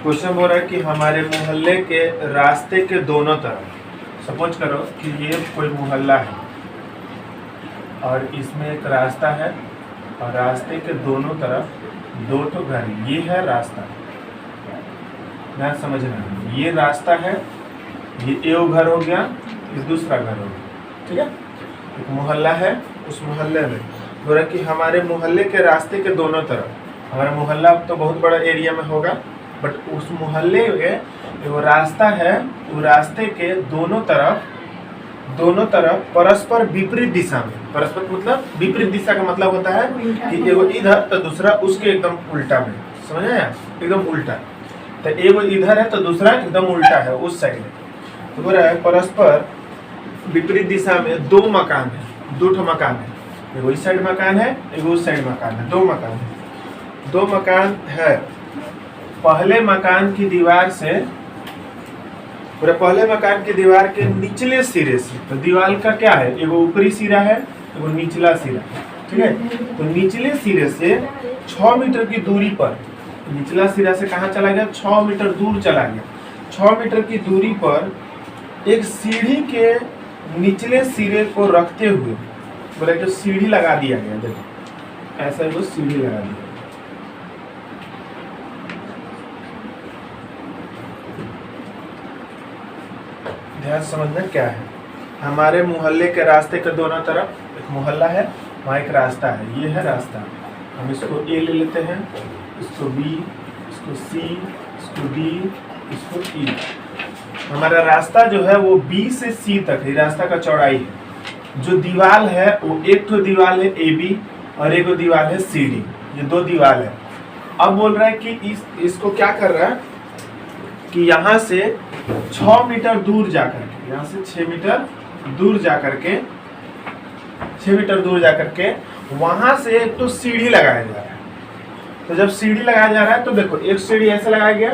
Question बोल रहा है कि हमारे मोहल्ले के रास्ते के दोनों तरफ, सपोज करो कि ये कोई मोहल्ला है और इसमें एक रास्ता है और रास्ते के दोनों तरफ दो तो घर, ये है रास्ता। ध्यान समझना, ये रास्ता है, ये एक घर हो गया, ये दूसरा घर हो गया, ठीक है। एक मोहल्ला है, उस मोहल्ले में बोला कि हमारे मोहल्ले के रास्ते के दोनों तरफ, हमारा मोहल्ला तो बहुत बड़ा एरिया में होगा, बट उस मोहल्ले में जो रास्ता है, वो रास्ते के दोनों तरफ परस्पर विपरीत दिशा में, परस्पर मतलब विपरीत दिशा का मतलब होता है कि एगो इधर तो दूसरा उसके एकदम उल्टा में, समझ आया, एकदम उल्टा। तो एगो इधर है तो दूसरा एकदम उल्टा है उस साइड में। तो बोल रहा है परस्पर विपरीत दिशा में दो मकान है, दो मकान है, एगो इस साइड मकान है, एगो उस साइड मकान है, दो मकान है, दो मकान है। पहले मकान की दीवार से, पूरे पहले मकान की दीवार के निचले सिरे से, तो दीवार का क्या है, एगो ऊपरी सिरा है, एगो निचला सिरा, ठीक है। तो निचले सिरे से 6 मीटर की दूरी पर, निचला सिरा से कहाँ चला गया, 6 मीटर दूर चला गया। 6 मीटर की दूरी पर एक सीढ़ी के निचले सिरे को रखते हुए बोले तो सीढ़ी लगा दिया गया। देखो ऐसा वो सीढ़ी लगा दिया, ध्यान समझना क्या है। हमारे मोहल्ले के रास्ते के दोनों तरफ, एक मोहल्ला है, वहाँ एक रास्ता है, ये है रास्ता। हम इसको ए ले लेते हैं, इसको बी, इसको सी, इसको डी, इसको ई। हमारा रास्ता जो है वो बी से सी तक है, रास्ता का चौड़ाई है। जो दीवार है वो एक तो दीवार है ए बी और एक दीवार है सी डी, ये दो दीवार है। अब बोल रहा है कि इसको क्या कर रहा है कि यहाँ से 6 मीटर दूर जाकर के, यहाँ से 6 मीटर दूर जाकर के, 6 मीटर दूर जाकर के वहां से एक तो सीढ़ी लगाया जा रहा है। तो जब सीढ़ी लगाया जा रहा है तो देखो एक सीढ़ी ऐसे लगाया गया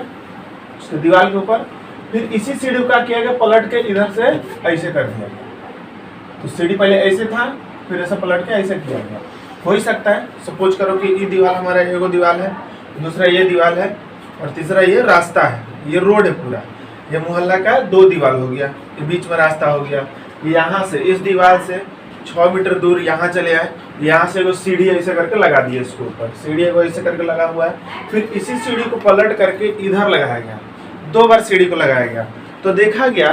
उसके दीवार के ऊपर, फिर इसी सीढ़ी को क्या किया गया, पलट के इधर से ऐसे कर दिया गया। तो सीढ़ी पहले ऐसे था, फिर ऐसा पलट के ऐसे किया गया। हो ही सकता है, सपोज करो कि ये दीवार हमारा एगो दीवार है, दूसरा ये दीवार है और तीसरा ये रास्ता है, ये रोड है पूरा, ये मोहल्ला का दो दीवार हो गया, ये बीच में रास्ता हो गया। यहाँ से इस दीवार से 6 मीटर दूर यहाँ चले आए, यहाँ से वो सीढ़ी ऐसे करके लगा दिए इसके ऊपर, सीढ़ी को ऐसे करके लगा हुआ है। फिर इसी सीढ़ी को पलट करके इधर लगाया गया, 2 बार सीढ़ी को लगाया गया। तो देखा गया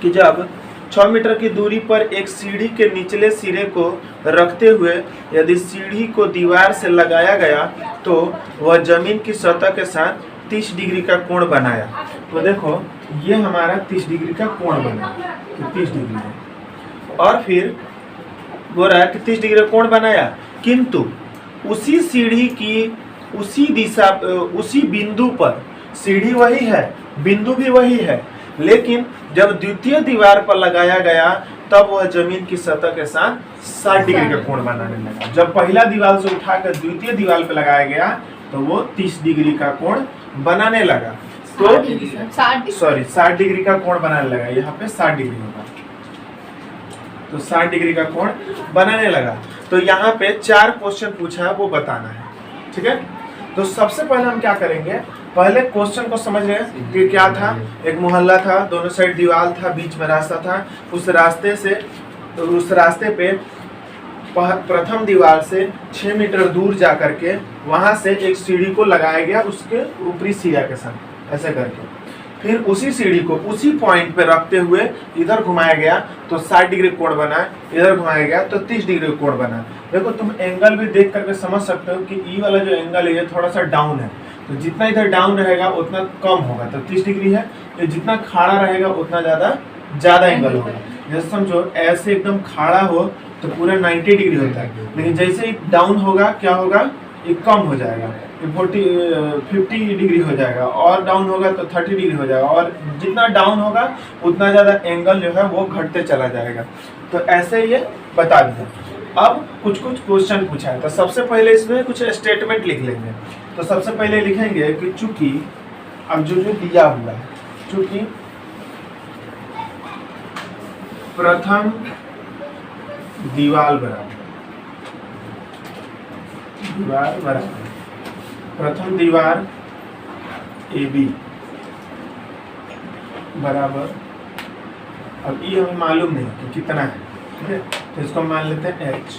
कि जब 6 मीटर की दूरी पर एक सीढ़ी के निचले सिरे को रखते हुए यदि सीढ़ी को दीवार से लगाया गया तो वह जमीन की सतह के साथ 30 डिग्री का कोण बनाया। तो देखो ये हमारा 30 डिग्री का कोण बना, तो 30 डिग्री है। और फिर बोल रहा है कि 30 डिग्री का कोण बनाया, किंतु उसी सीढ़ी की उसी दिशा, उसी बिंदु पर, सीढ़ी वही है, बिंदु भी वही है, लेकिन जब द्वितीय दीवार पर लगाया गया तब वह जमीन की सतह के साथ 60 डिग्री का कोण बनाने लगा। जब पहला दीवार से उठाकर द्वितीय दीवार पर लगाया गया तो वो 30 डिग्री का कोण बनाने लगा। तो 60 डिग्री का कोण बनाने लगा, यहाँ पे 60 डिग्री होगा, तो 60 डिग्री का कोण बनाने लगा। तो यहाँ पे 4 क्वेश्चन पूछा है, वो बताना है, ठीक है। तो सबसे पहले हम क्या करेंगे, पहले क्वेश्चन को समझ रहे हैं कि क्या था। एक मोहल्ला था, दोनों साइड दीवार था, बीच में रास्ता था। उस रास्ते से, तो उस रास्ते पे प्रथम दीवार से 6 मीटर दूर जा करके वहां से एक सीढ़ी को लगाया गया उसके ऊपरी सिरा के साथ ऐसे करके। फिर उसी सीढ़ी को उसी पॉइंट पे रखते हुए इधर घुमाया गया तो 60 डिग्री कोण बना, इधर घुमाया गया तो 30 डिग्री कोण बना। देखो तुम एंगल भी देख करके समझ सकते हो कि ई वाला जो एंगल है ये थोड़ा सा डाउन है, तो जितना इधर डाउन रहेगा उतना कम होगा, तो 30 डिग्री है। ये जितना खड़ा रहेगा उतना ज़्यादा एंगल होगा। जैसे समझो ऐसे एकदम खड़ा हो तो पूरा 90 डिग्री होता है, लेकिन जैसे ही डाउन होगा क्या होगा, ये कम हो जाएगा, ये 50 डिग्री हो जाएगा, और डाउन होगा तो 30 डिग्री हो जाएगा, और जितना डाउन होगा उतना ज़्यादा एंगल जो है वो घटते चला जाएगा। तो ऐसे ये बता दिया। अब कुछ क्वेश्चन पूछा है, तो सबसे पहले इसमें कुछ स्टेटमेंट लिख लेंगे। तो सबसे पहले लिखेंगे कि चूंकि, अब जो दिया हुआ है, चूंकि प्रथम दीवार बराबर, प्रथम दीवार AB बराबर, अब ये हमें मालूम नहीं कि कितना है, ठीक है, तो इसको मान लेते हैं H।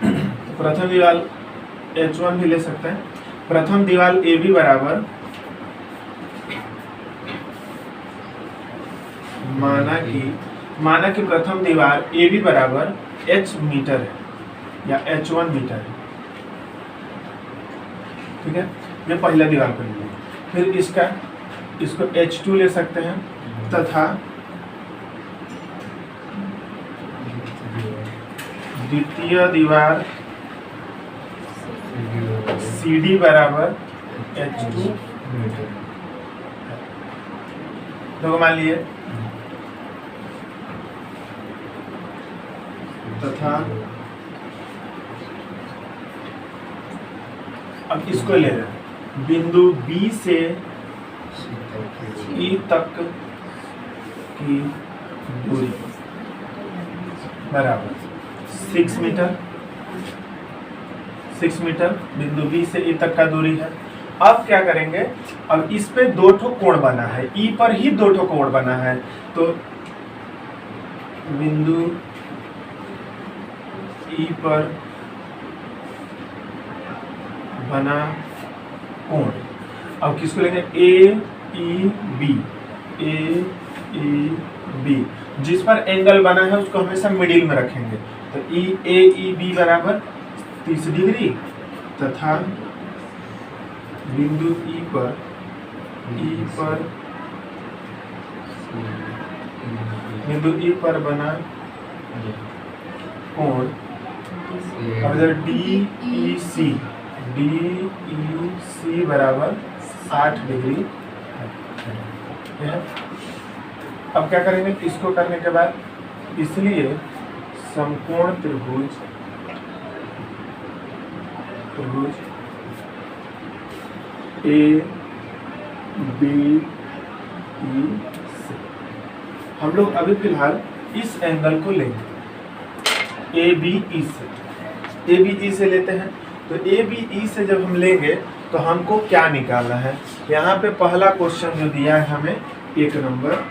तो प्रथम दीवार H1 भी ले सकते हैं। प्रथम दीवार AB बराबर, माना कि प्रथम दीवार AB बराबर H मीटर है या H1 मीटर है, ठीक है, ये पहला दीवार पर लिए। फिर इसको H2 ले सकते हैं तथा द्वितीय दीवार CD बराबर H2 मीटर, तो मान लिए, तथा अब इसको ले रहे हैं बिंदु B से E तक की दूरी बराबर 6 मीटर। 6 मीटर बिंदु B से E तक का दूरी है। अब क्या करेंगे, अब इस पे 2 ठो कोण बना है, E पर ही 2 ठो कोण बना है, तो बिंदु E पर बना कोण, अब किसको लेंगे, AEB। जिस पर एंगल बना है उसको हमेशा मिडिल में रखेंगे, तो AEB बराबर 30 डिग्री तथा बिंदु E पर बिंदु E पर बना कोण, अब इधर DEC बराबर 60 डिग्री है। अब क्या करेंगे, इसको करने के बाद, इसलिए समकोण त्रिभुज ABEC, हम लोग अभी फिलहाल इस एंगल को लेंगे ABE से लेते हैं। तो ABE से जब हम लेंगे तो हमको क्या निकालना है, यहाँ पे पहला क्वेश्चन जो दिया है हमें 1 नंबर,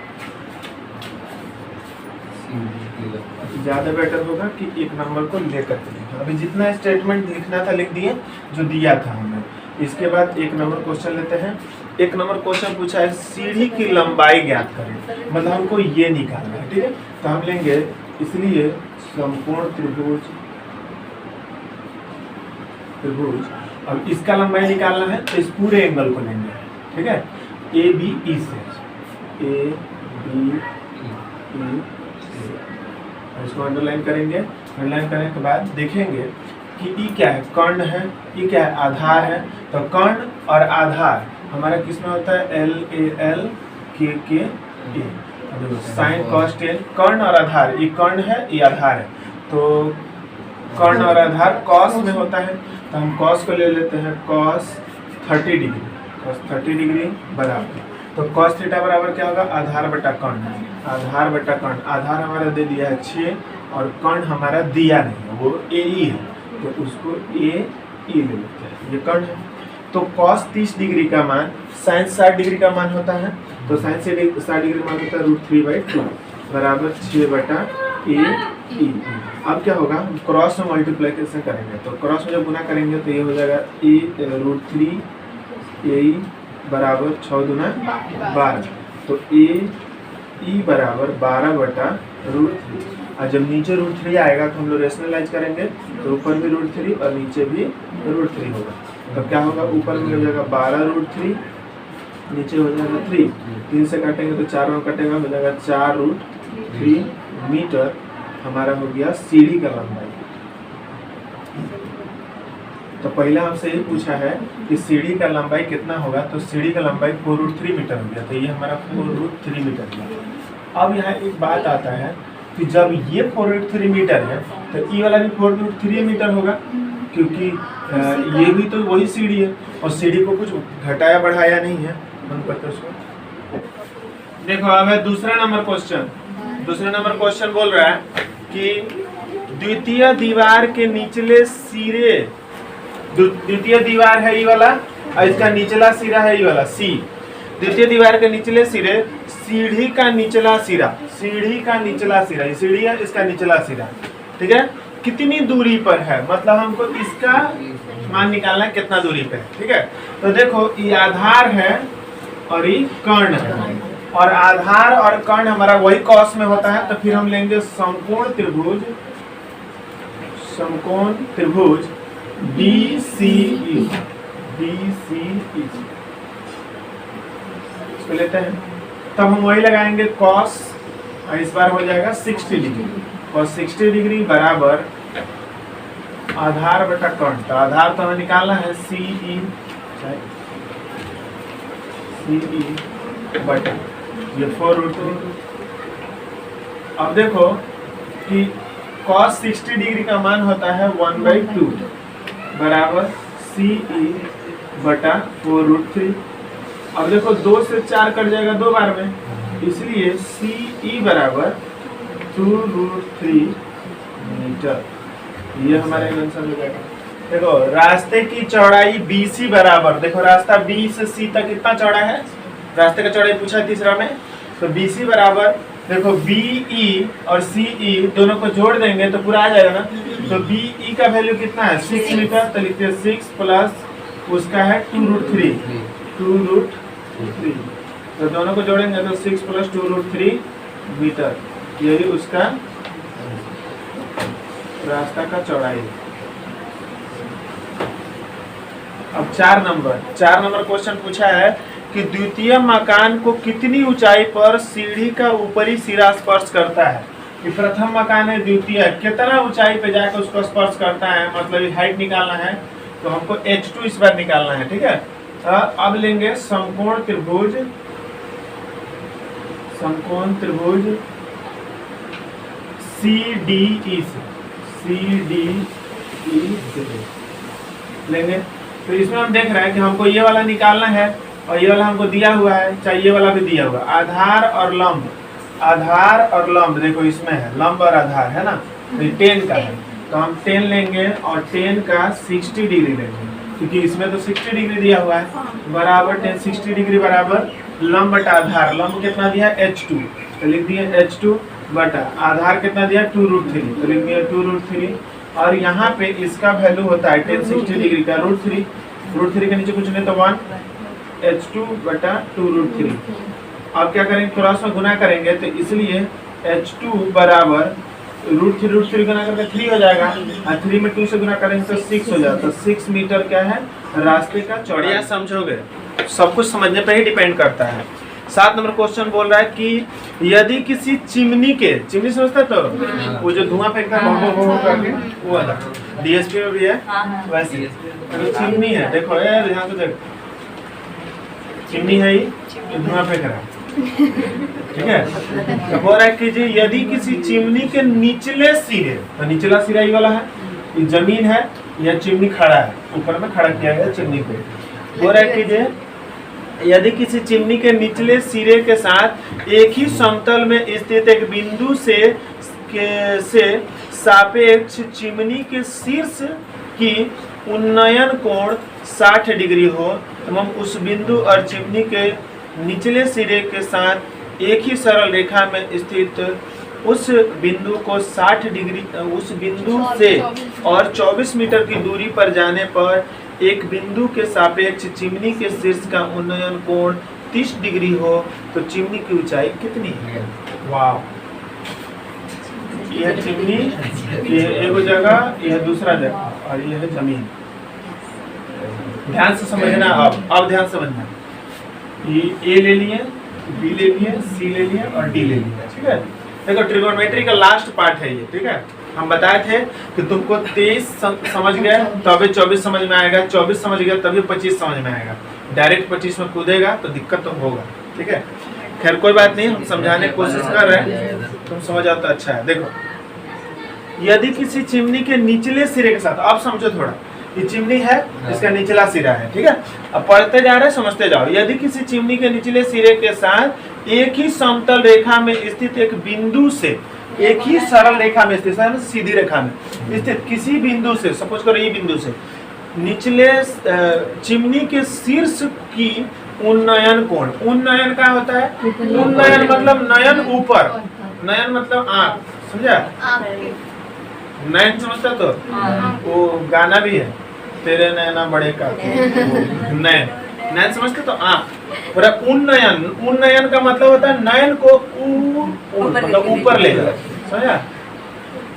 ज़्यादा बेटर होगा कि 1 नंबर को लेकर के लिखें। अभी जितना स्टेटमेंट लिखना था लिख दिए जो दिया था हमें। इसके बाद 1 नंबर क्वेश्चन लेते हैं। 1 नंबर क्वेश्चन पूछा है सीढ़ी की लंबाई ज्ञात करें, मतलब हमको ये निकालना है, ठीक है। तो हम लेंगे, इसलिए समकोण त्रिभुज, अब इसका लंबाई निकालना है तो इस पूरे एंगल को लेंगे, ठीक है, ABE से, इसको अंडरलाइन करेंगे। अंडरलाइन करने के बाद देखेंगे कि E क्या है, कर्ण है, E क्या है, आधार है। तो कर्ण और आधार हमारा किस में होता है, LAL KK sine cos tan. कर्ण और आधार, ये कर्ण है, ये आधार है, तो कर्ण और आधार कॉस में होता है, तो हम कॉस को ले लेते हैं, कॉस 30 डिग्री बराबर, तो कॉस थीटा बराबर क्या होगा, आधार बटा कर्ण। आधार हमारा दे दिया है 6 और कर्ण हमारा दिया नहीं है, वो AE है, तो उसको AE ले लेते हैं, ये कर्ण है। तो कॉस 30 डिग्री का मान साइन 60 डिग्री का मान होता है, तो साइन से 60 डिग्री मान होता है √3/2 बराबर 6/AE। अब क्या होगा, क्रॉस में मल्टीप्लिकेशन करेंगे, तो क्रॉस में जब गुना करेंगे तो ये हो जाएगा √3AE बराबर 6 दूना 12, तो AE बराबर 12/√3। और जब नीचे √3 आएगा तो हम लोग रेशनलाइज करेंगे, तो ऊपर भी √3 और नीचे भी √3 होगा। तब क्या होगा, ऊपर में हो जाएगा 12√3, नीचे हो जाएगा 3, 3 से काटेंगे तो 4 में कटेगा, हो जाएगा 4√3 मीटर हमारा हो गया सीढ़ी का लंबाई। तो पहला हमसे ये पूछा है कि सीढ़ी का लंबाई कितना होगा, तो सीढ़ी का लंबाई 4√3 मीटर हो गया, तो ये हमारा 4√3 मीटर हुआ। अब यहाँ एक बात आता है कि जब ये 4√3 मीटर है तो ई वाला भी 4√3 मीटर होगा, क्योंकि ये भी तो वही सीढ़ी है और सीढ़ी को कुछ घटाया बढ़ाया नहीं है। देखो अब है दूसरा नंबर क्वेश्चन बोल रहा है कि द्वितीय दीवार के निचले सिरे, द्वितीय दीवार है ये वाला और इसका निचला सिरा है ये वाला सी। द्वितीय दीवार के निचले सिरे सीढ़ी का निचला सिरा, सीढ़ी का निचला सिरा, ये सीढ़ी है, इसका निचला सिरा, ठीक है, कितनी दूरी पर है, मतलब हमको इसका मान निकालना है कितना दूरी पे है, ठीक है। तो देखो ये आधार है और ये कर्ण है, और आधार और कर्ण हमारा वही कॉस में होता है, तो फिर हम लेंगे समकोण त्रिभुज, समकोण त्रिभुज BCE, BCE इसको लेते हैं, तब हम वही लगाएंगे कॉस, इस बार हो जाएगा 60 डिग्री, और 60 डिग्री बराबर आधार बटा कर्ण, तो आधार तो हमें निकालना है CE बटा ये 4√3। अब देखो कि cos 60 डिग्री का मान होता है 1/2 बराबर CE बटा 4√3। अब देखो 2 से 4 कट जाएगा 2 बार में, इसलिए CE बराबर 2√3 मीटर, ये हमारा आंसर हो जाएगा। देखो रास्ते की चौड़ाई BC बराबर, देखो रास्ता B से C तक कितना चौड़ा है, रास्ते का चौड़ाई पूछा तीसरा में, तो BC बराबर देखो BE और CE दोनों को जोड़ देंगे तो पूरा आ जाएगा ना, तो BE का वैल्यू कितना है 6 मीटर, तो लिखते हैं 6 प्लस उसका है 2√3, तो दोनों को जोड़ेंगे तो 6 प्लस 2√3 मीटर, यही उसका रास्ता का चौड़ाई। अब 4 नंबर क्वेश्चन पूछा है कि द्वितीय मकान को कितनी ऊंचाई पर सीढ़ी का ऊपरी सिरा स्पर्श करता है। कि प्रथम मकान है, द्वितीय कितना ऊंचाई पे जाकर उसको स्पर्श करता है, मतलब हाइट निकालना है, तो हमको H2 इस बार निकालना है, ठीक है। अब लेंगे समकोण त्रिभुज, समकोण त्रिभुज CDE से लेंगे, तो इसमें हम देख रहे हैं कि हमको ये वाला निकालना है और ये वाला हमको दिया हुआ है, चाहे ये वाला भी दिया हुआ, आधार और लंब, आधार और लंब देखो इसमें है, लंब और आधार है ना, तो 10 का है, तो हम 10 लेंगे और 10 का 60 डिग्री लेंगे, क्योंकि इसमें तो 60 डिग्री दिया हुआ है, बराबर 10 60 डिग्री बराबर लंब बटा आधार, लंब कितना दिया H2, तो लिख दिए H2 बटा आधार कितना दिया 2√3, तो लिख दिया 2√3, और यहाँ पे इसका वैल्यू होता है 10 60 डिग्री का √3 के नीचे कुछ नहीं तो 1 H2 बटा 2√3। अब क्या करेंगे, थोड़ा सा गुना करेंगे, तो इसलिए H2 बराबर √3 गुना करके 3 हो जाएगा, और 3 में 2 से गुना करेंगे तो 6 हो जाएगा, तो 6 मीटर क्या है रास्ते का चौड़ाई। समझोगे, सब कुछ समझने पर ही डिपेंड करता है। 7 नंबर क्वेश्चन बोल रहा है कि यदि किसी चिमनी के, चिमनी समझता तो वो जो धुआं फेंकता है भो करके, वो वाला DSP में भी है वैसे, तो चिमनी है, देखो यार यहाँ से देखो चिमनी है, ये धुआं फेंक रहा है, ठीक है। तो बोल रहा है कि जी यदि किसी चिमनी के निचले सिरे, तो निचला सिरा ये वाला है, ये जमीन है, यह चिमनी खड़ा है, ऊपर में खड़ा किया गया चिमनी पे, बोल रहा है कि जी यदि किसी चिमनी के निचले सिरे के साथ एक ही समतल में स्थित एक बिंदु से सापेक्ष चिमनी के शीर्ष की उन्नयन कोण 60 डिग्री हो, तो हम उस बिंदु और चिमनी के निचले सिरे के साथ एक ही सरल रेखा में स्थित उस बिंदु को 60 डिग्री, उस बिंदु से और 24 मीटर की दूरी पर जाने पर एक बिंदु के सापेक्ष चिमनी के शीर्ष का उन्नयन कोण 30 डिग्री हो, तो चिमनी की ऊंचाई कितनी है। वाह, यह चिमनी, ये एक जगह, यह दूसरा जगह, और यह है जमीन। ध्यान से समझना, अब ध्यान से समझना, ये A ले लिए, B ले लिए, C ले लिए और D ले लिए, ठीक है। देखो ट्रिगोनोमेट्री का लास्ट पार्ट है ये, ठीक है। हम बताए थे कि तुमको 23 समझ गए तभी 24 समझ में आएगा, 24 समझ गए तभी 25 समझ में आएगा, डायरेक्ट 25 में कूदेगा तो दिक्कत तो होगा, ठीक है। खैर कोई बात नहीं, हम समझाने की कोशिश कर रहे हैं, तुम समझ आओ तो अच्छा है। देखो यदि किसी चिमनी के निचले सिरे के साथ, अब समझो थोड़ा, ये चिमनी है, इसका निचला सिरा है, ठीक है। अब पढ़ते जा रहे हैं, समझते जाओ। यदि किसी चिमनी के निचले सिरे के साथ एक ही समतल रेखा में स्थित एक बिंदु से, एक ही सरल रेखा में स्थित, सीधी रेखा में स्थित किसी बिंदु से, सपोज करो ये बिंदु से निचले चिमनी के शीर्ष की उन्नयन कोण। उन्नयन क्या होता है? उन्नयन मतलब नयन ऊपर, नयन मतलब आँख, समझा? नयन समझता तो वो गाना भी है, तेरे नैना बड़े का नयन, नयन समझते तो आँख। उन्नयन, उन्नयन का मतलब होता है नयन को मतलब ऊपर ले जाना, समझा?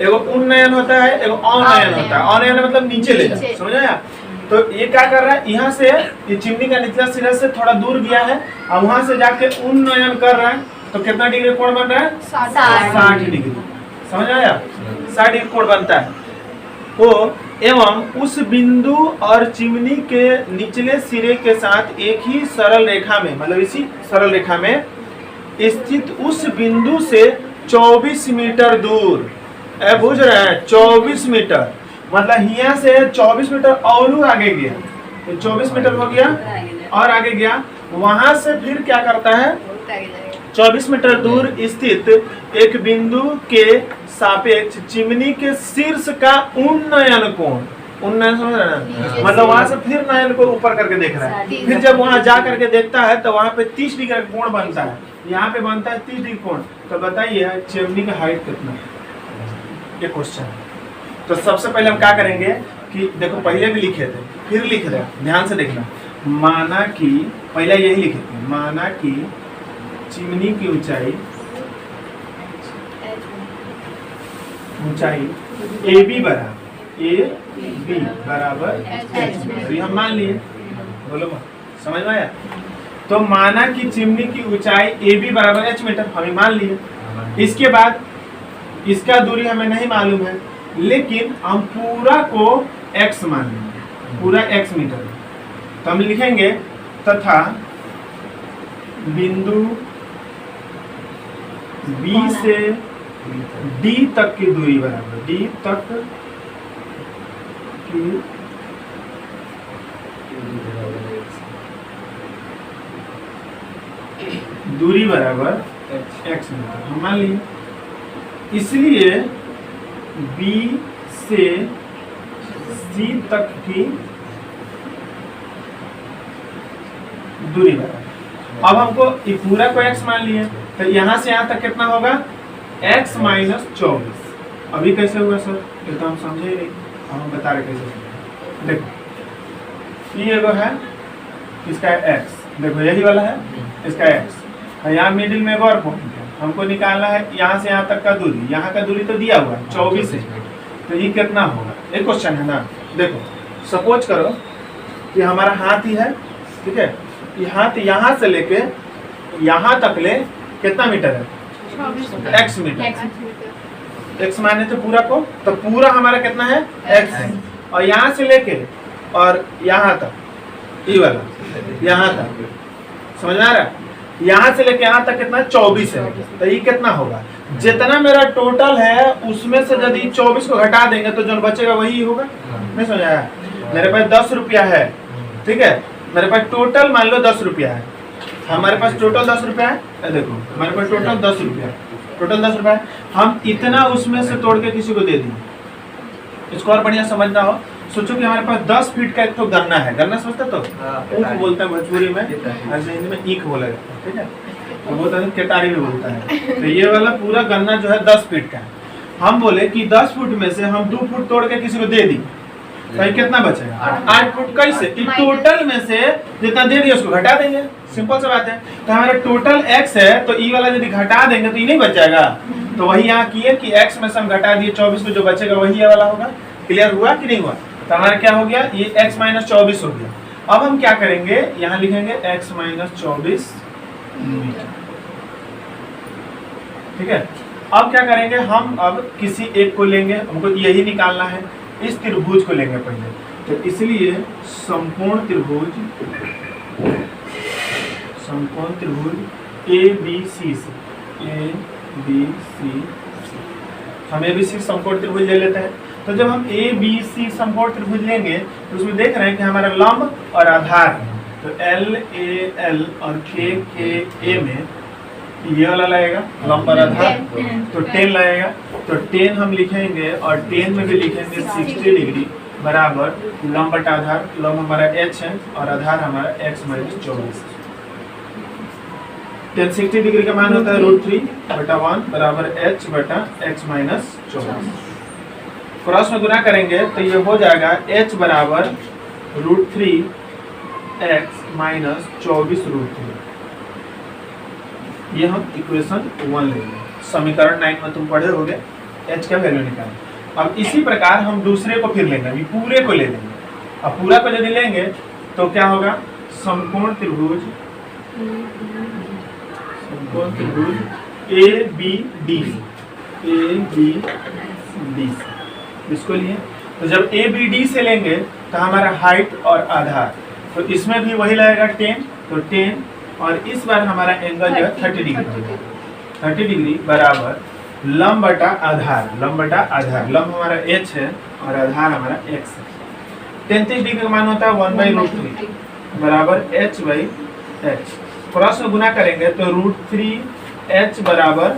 एगो उन्नयन होता है, एगो अनयन होता है। अनयन मतलब नीचे ले जाना, समझा? तो ये क्या कर रहा है, यहाँ से ये चिमनी का निचला सिरा से थोड़ा दूर गया है और वहां से जाके उन्नयन कर रहा है, तो कितना डिग्री कोण बन रहा है? 60 डिग्री, समझ आया? 60 डिग्री कोण बनता है। तो एवं उस बिंदु और चिमनी के निचले सिरे के साथ एक ही सरल रेखा में, मतलब इसी सरल रेखा में स्थित उस बिंदु से 24 मीटर दूर, बुझ रहे हैं? 24 मीटर मतलब यहाँ से 24 मीटर और आगे गया, तो 24 मीटर हो गया और आगे गया। वहां से फिर क्या करता है, 24 मीटर दूर स्थित एक बिंदु के सापेक्ष चिमनी के शीर्ष का उन्नयन कोण, उन्नयन समझ रहे हैं? मतलब वहां से फिर नयन को ऊपर करके देख रहा है। फिर जब वहां जा करके देखता है तो वहां पे 30 डिग्री कोण बनता है, यहाँ पे बनता है 30 डिग्री कोण। तो बताइए चिमनी का हाइट कितना है? ये क्वेश्चन है। तो सबसे पहले हम क्या करेंगे कि देखो पहले भी लिखे थे, फिर लिख रहे हैं, ध्यान से देखना। माना कि पहले यही लिखे थे, माना कि चिमनी की ऊंचाई ए बी बराबर एच, हम मान लिए, बोलो समझ में आया? तो माना कि चिमनी की ऊंचाई ए बी बराबर एच मीटर, हमें मान लिए। इसके बाद इसका दूरी हमें नहीं मालूम है, लेकिन हम पूरा को x मान लेंगे, पूरा x मीटर। तो हम लिखेंगे तथा बिंदु B से D तक की दूरी बराबर, D तक की दूरी बराबर x मीटर, हम मान लिए। इसलिए B से C तक की दूरी बराबर। अब हमको ये पूरा को x मान लिए, तो यहाँ से यहाँ तक कितना होगा? x minus 24। अभी कैसे होगा सर? ये तो हम समझे ही नहीं, हम बता रहे कैसे। देखो ये एगो है, इसका x, देखो यही वाला है, इसका x, यहाँ मिडिल में एक और पॉइंट है, हमको निकालना है यहाँ से यहाँ तक का दूरी। यहाँ का दूरी तो दिया हुआ है 24 है, तो ये कितना होगा? एक क्वेश्चन है ना। देखो सपोज करो कि हमारा हाथ ही है, ठीक है? ये हाथ यहाँ से लेके यहाँ तक ले कितना मीटर है? x metre. x माने थे पूरा को, तो पूरा हमारा कितना है? x है। और यहाँ से लेके और यहाँ तक, ये वाला यहाँ तक, समझ में आ रहा है? यहाँ से लेके यहाँ तक कितना? 24 है। तो ये कितना होगा? जितना मेरा टोटल है उसमें से यदि 24 को घटा देंगे तो जो बचेगा वही होगा। नहीं समझ आया? मेरे पास 10 रुपया है, ठीक है? मेरे पास टोटल मान लो 10 रुपया है, हमारे पास टोटल 10 रुपया है। देखो हमारे पास टोटल 10 रुपया, टोटल 10 रुपया है। हम इतना उसमें से तोड़ के किसी को दे दें, इसको और बढ़िया समझना हो, सोचो कि हमारे पास 10 फीट का एक तो गन्ना है, गन्ना समझते तो ऊख बोलते हैं भोजपुरी में, ऐसे हिंदी में ईख बोला जाता है, ठीक है? तो बोलता है केतारी भी बोलता है। तो ये वाला पूरा गन्ना जो है 10 फीट का है। हम बोले कि 10 फुट में से हम 2 फुट तोड़ के किसी को दे दी, तो कितना बचेगा? 8 फुट। कैसे? टोटल में से जितना दे दिया उसको घटा देंगे, सिंपल सा बात है। तो हमारा टोटल x है, तो ई वाला यदि घटा देंगे तो ये नहीं बच जाएगा। तो वही यहाँ किए कि x में से हम घटा दिए 24 में, जो बचेगा वही ये वाला होगा। क्लियर हुआ कि नहीं हुआ? तो हमारा क्या हो गया? ये x माइनस 24 हो गया। अब हम क्या करेंगे, यहाँ लिखेंगे x माइनस 24 मीटर, ठीक है? अब क्या करेंगे हम? अब किसी एक को लेंगे, हमको यही निकालना है, इस त्रिभुज को लेंगे पहले। तो इसलिए समकोण त्रिभुज ABC से, ABC हम ABC समकोण त्रिभुज ले लेते हैं। तो जब हम ABC समकोण त्रिभुज लेंगे तो उसमें देख रहे हैं कि हमारा लंब और आधार है। तो LAL और KKA में ये वाला लगेगा लंब और आधार, तो 10 लगेगा। तो 10 हम लिखेंगे और 10 में भी लिखेंगे 60 डिग्री बराबर लंब बटा आधार, लंब हमारा h है और आधार हमारा x माइनस 24। 1060 डिग्री का मान होता है √3/1 बराबर h बटा x माइनस 24। क्रॉस में गुना करेंगे तो ये हो जाएगा h बराबर √3x माइनस 24√3। ये हम इक्वेशन 1 लेंगे। समीकरण 9 में तुम पढ़े होगे h का वैल्यू निकालें। अब इसी प्रकार हम दूसरे को फिर लेंगे, अभी पूरे को ले लेंगे। अब पूरा को यदि लेंगे तो क्या होगा, समकोण त्रिभुज ABD इसको लिए। तो जब ABD से लेंगे तो हमारा हाइट और आधार, तो इसमें भी वही लगेगा 10, तो 10 और इस बार हमारा एंगल जो है 30 डिग्री, 30 डिग्री बराबर लंब बटा आधार, लंब बटा आधार, लंब हमारा h है और आधार हमारा x है। 33 डिग्री का मान होता है 1/√3 बराबर h/h। क्रॉस में गुना करेंगे तो √3h बराबर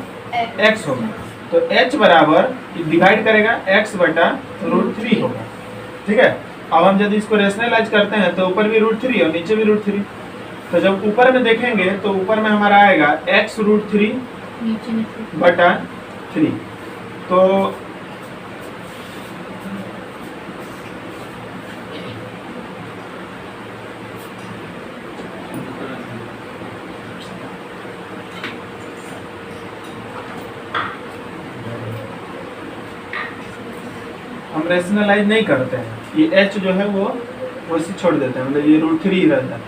x होगा, तो h बराबर डिवाइड करेगा x बटा √3 होगा। ठीक है। अब हम यदि इसको रेशनलाइज करते हैं तो ऊपर भी √3 और नीचे भी √3, तो जब ऊपर में देखेंगे तो ऊपर में हमारा आएगा x √3 बटा 3। तो हम रेशनलाइज नहीं करते हैं, ये h जो है वो वैसे छोड़ देते हैं, मतलब ये √3 ही रह जाता है।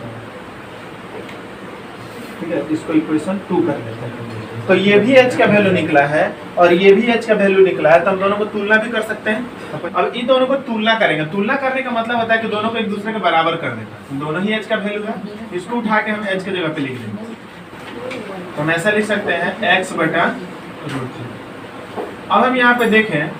ठीक है, इसको इक्वेशन 2 कर लेते हैं। तो ये भी h का वैल्यू निकला है और ये भी h का वैल्यू निकला है, तो हम दोनों को तुलना भी कर सकते हैं। अब इन दोनों को तुलना करेंगे। तुलना करने का मतलब होता है कि दोनों को एक दूसरे के बराबर कर देना। दोनों ही h का वैल्यू है, इसको उठा के हम h की जगह पे लिख देंगे। तो हम ऐसा लिख सकते हैं x बटा √3। अब हम यहाँ पे देखें,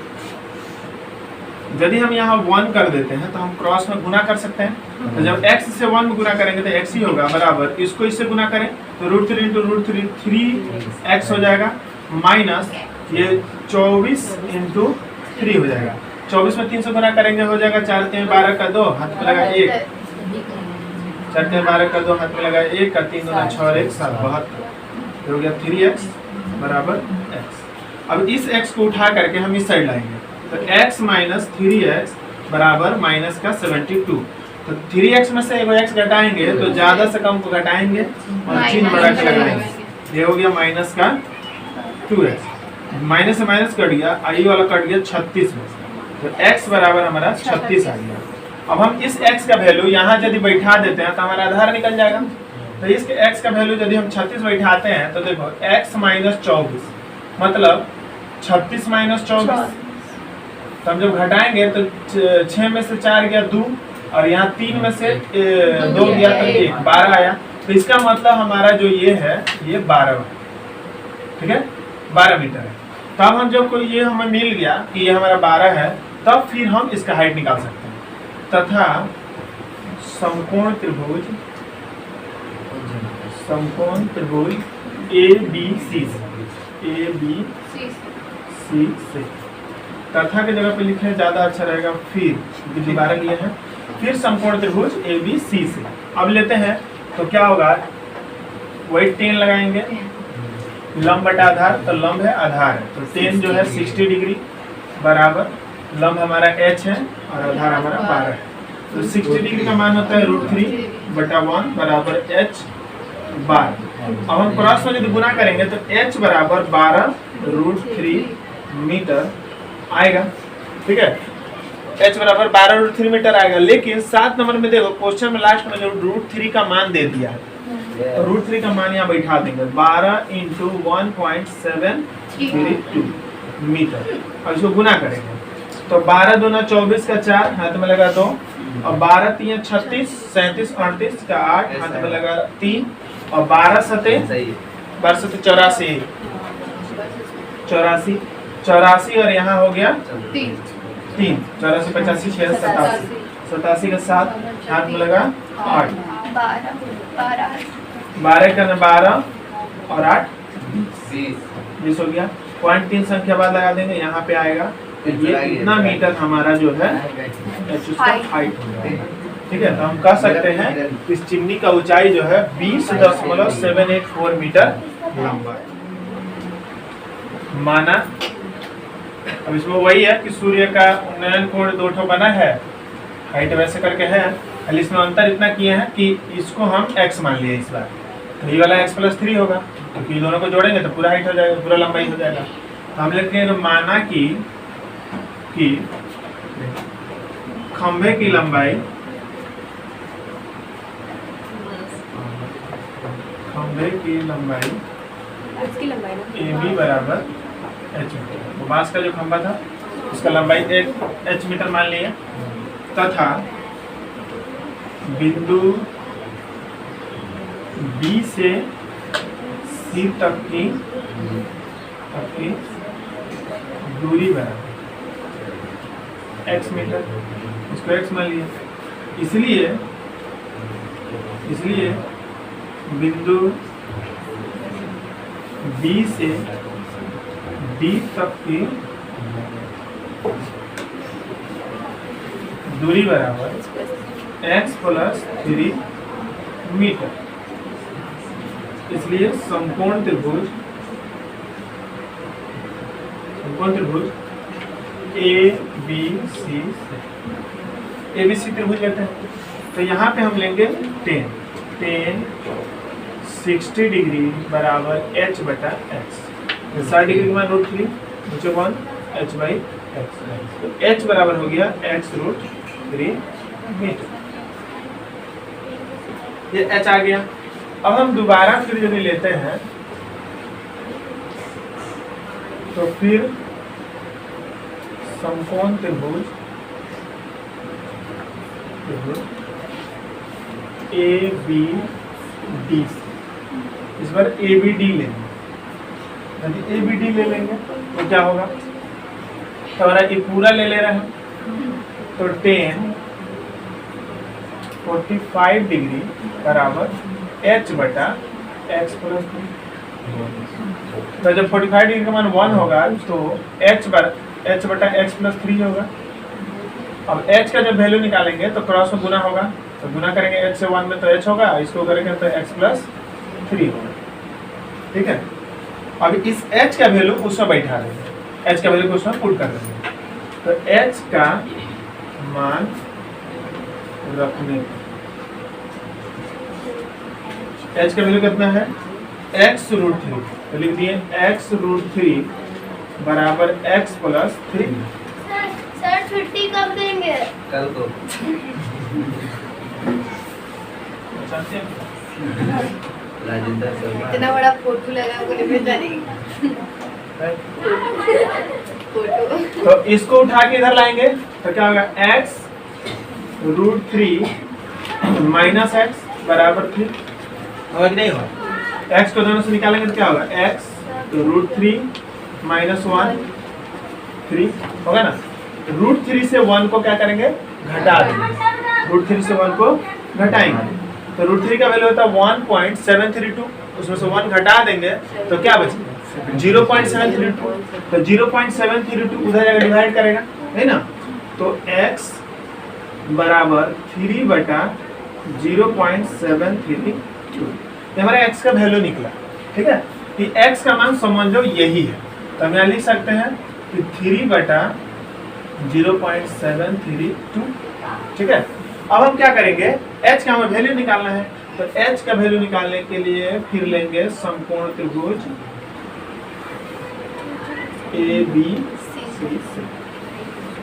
यदि हम यहाँ 1 कर देते हैं तो हम क्रॉस में गुना कर सकते हैं। तो जब x से 1 में गुना करेंगे तो x ही होगा बराबर, इसको इससे गुना करें तो √3 इंटू √3 3x हो जाएगा, माइनस ये 24 इंटू 3 हो जाएगा। 24 में 3 से गुना करेंगे हो जाएगा 4 3 12 का 2 हाथ में लगा 1, 4 3 12 का 2 हाथ में लगा 1 का 3 2 6 और 1 7 72 हो गया 3x बराबर x। अब इस x को उठा करके हम इस साइड लाएंगे तो x माइनस 3x बराबर माइनस का 72। तो 3x में से एगो x घटाएंगे तो ज्यादा से कम को घटाएंगे और चिन्ह बढ़ा के लगाएंगे। ये हो गया माइनस का 2x, माइनस से माइनस कट गया, आई वाला कट गया 36 में, तो x बराबर हमारा 36 आ गया। अब हम इस x का वैल्यू यहाँ यदि बैठा देते हैं तो हमारा आधार निकल जाएगा। तो इस x का वैल्यू यदि हम 36 बैठाते हैं तो देखो x माइनस 24 मतलब 36 माइनस 24, तो हम जब घटाएंगे तो 6 में से 4 गया 2 और यहाँ 3 में से 2 गया तो 1 12 आया। तो इसका मतलब हमारा जो ये है ये 12, ठीक है, 12 मीटर है। तब हम जब कोई ये हमें मिल गया कि ये हमारा 12 है, तब फिर हम इसका हाइट निकाल सकते हैं। तथा समकोण त्रिभुज ABC से तथा की जगह पे लिखे ज्यादा अच्छा रहेगा, फिर दोबारा लिए हैं, फिर समकोण त्रिभुज ABC से। अब लेते हैं तो क्या होगा, वही 10 लगाएंगे, लंब बटा आधार, तो लंब है आधार है, तो 10 जो है 60 डिग्री बराबर लंब हमारा h है और आधार हमारा 12 है। तो 60 डिग्री का मान होता है √3/1 बराबर h 12। अब हम क्रॉस में यदि गुना करेंगे तो h बराबर 12√3 मीटर आएगा। ठीक है, h बराबर 12√3 मीटर आएगा। लेकिन 7 नंबर में देखो क्वेश्चन में लास्ट में जो √3 का मान दे दिया है, तो √3 का मान यहाँ बैठा देंगे 12 इंटू 1.732 मीटर। अब इसको गुना करेंगे तो 12 दूना 24 का 4 हाथ में लगा 2 और 12 3 36 37 38 का 8 हाथ में लगा 3 और 12 सते 84 और यहाँ हो गया 3 84 85 87 का 7 हाथ में लगा 8 12 का 12 और 8 20 हो गया। 0.3 संख्या बाद लगा देंगे, यहाँ पे आएगा ये इतना मीटर हमारा जो है h उसका हाइट हो जाएगा। ठीक है, तो हम कह सकते हैं इस चिमनी का ऊंचाई जो है 20.784 मीटर लंबा है। माना अब इसमें वही है कि सूर्य का उन्नयन कोण 2 ठो बना है, हाइट वैसे करके है, खाली इसमें अंतर इतना किए हैं कि इसको हम x मान लिए इस बार, तो ये वाला x+3 होगा, क्योंकि तो दोनों को जोड़ेंगे तो पूरा हाइट हो जाएगा, पूरा लंबाई हो जाएगा। तो हम लिखते हैं माना कि खंभे की लंबाई AB बराबर h मीटर। बांस का जो खंभा था उसका लंबाई 1 h मीटर मान लिया, तथा बिंदु B से C तक की दूरी बराबर x मीटर, इसको x मान लिया। इसलिए बिंदु B से D तक की दूरी बराबर x+3 मीटर। इसलिए समकोण त्रिभुज ABC त्रिभुज लेते हैं। तो यहाँ पे हम लेंगे 10 60 डिग्री बराबर h बटा x, 60 डिग्री के मान √3 नीचे 1 h/x, तो h बराबर हो गया x√3 मीटर। ये h आ गया। अब हम दोबारा फिर यदि लेते हैं तो फिर समकोण त्रिभुज ABD, इस बार ABD लेंगे। यदि ABD ले लेंगे तो क्या होगा, तो हमारा ये पूरा ले रहे हैं, तो 45 डिग्री बराबर h बटा x+3। तो जब 45 डिग्री का मान 1 होगा तो h बटा x+3 होगा। अब h का जब वैल्यू निकालेंगे तो क्रॉस में गुना होगा, तो गुना करेंगे h से 1 में तो h होगा, इसको करेंगे तो x+3 होगा। ठीक है, अब इस h का वैल्यू उसमें बैठा देंगे, h का वैल्यू को उसमें पुट कर देंगे, तो h का मान रखने h का वैल्यू कितना है x√3, तो लिख दिए x√3 बराबर x+3। सर छुट्टी कब देंगे? कल को। राजेंद्र शर्मा इतना बड़ा फोटो लगा को नहीं पहचानेगी फोटो। तो इसको उठा के इधर लाएंगे तो क्या होगा, x√3 माइनस x बराबर 3 होगा कि नहीं होगा। x को दोनों से निकालेंगे तो क्या होगा, x√3 माइनस 1 3 होगा ना। √3 से 1 को क्या करेंगे, घटा देंगे, √3 से 1 को घटाएंगे, तो √3 का वैल्यू होता है 1.732, उसमें से 1 घटा देंगे तो क्या बचेगा 0.732, तो 0.732 उधर जाकर डिवाइड करेगा, है ना, तो x बराबर 3 बटा 0.732, हमारा x का वैल्यू निकला। ठीक है, कि x का मान समझो यही है, तो हम यहाँ लिख सकते हैं कि 3 बटा 0.732। ठीक है, अब हम क्या करेंगे, h का हमें वैल्यू निकालना है, तो h का वैल्यू निकालने के लिए फिर लेंगे समकोण त्रिभुज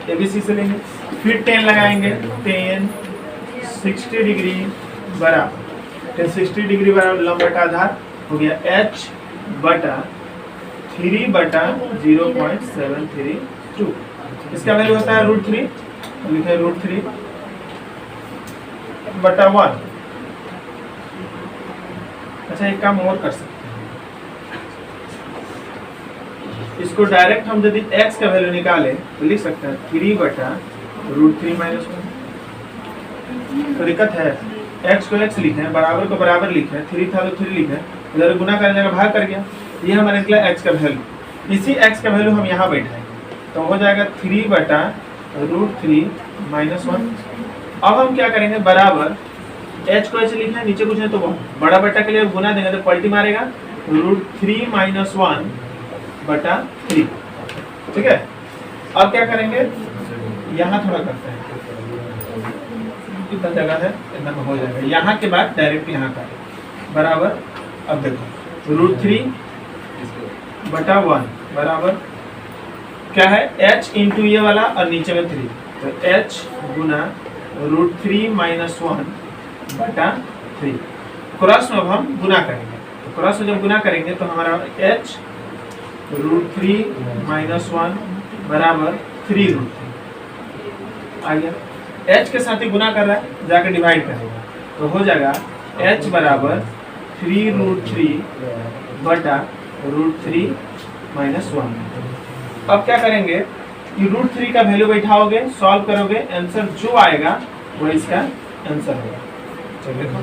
ABC से लेंगे, फिर 10 लगाएंगे, 60 डिग्री बराबर 60 डिग्री बराबर लंब बटा आधार हो गया h बटा 3 बटा 0.732, इसका वैल्यू होता है √3, लिखे √3 बटा 1। अच्छा, एक काम और कर सकते हैं, इसको डायरेक्ट हम यदि x का वैल्यू निकालें तो लिख सकते हैं 3 बटा √3 माइनस 1। तो दिक्कत है, x को x लिखे, बराबर को बराबर लिखे, 3 था तो 3 लिखे, इधर गुना करने का भाग कर गया, ये हमारा निकला x का वैल्यू। इसी x का वैल्यू हम यहाँ बैठाएंगे, तो हो जाएगा 3/√3 -1। अब हम क्या करेंगे, बराबर h को ऐसे लिखना है, नीचे कुछ है तो बड़ा बट्टा के लिए गुना देंगे तो पलटी मारेगा, √3 - 1/3। ठीक है। अब क्या करेंगे, यहाँ थोड़ा करते हैं, कितना जगह है इतना में हो जाएगा। यहाँ के बाद डायरेक्ट यहाँ का बराबर, अब देखो √3/1 बराबर क्या है, h इंटू ये वाला और नीचे में 3, तो h गुना √3 - 1/3। क्रॉस में अब हम गुना करेंगे, तो क्रॉस में जब गुना करेंगे तो हमारा h √3 - 1 बराबर 3√3 आ गया। h के साथ ही गुना कर रहा है, जाकर डिवाइड करेगा तो हो जाएगा h बराबर 3√3/√3 - 1। अब क्या करेंगे, ये √3 का वैल्यू बैठाओगे, सॉल्व करोगे, आंसर जो आएगा वो इसका आंसर होगा। चलिए देखो।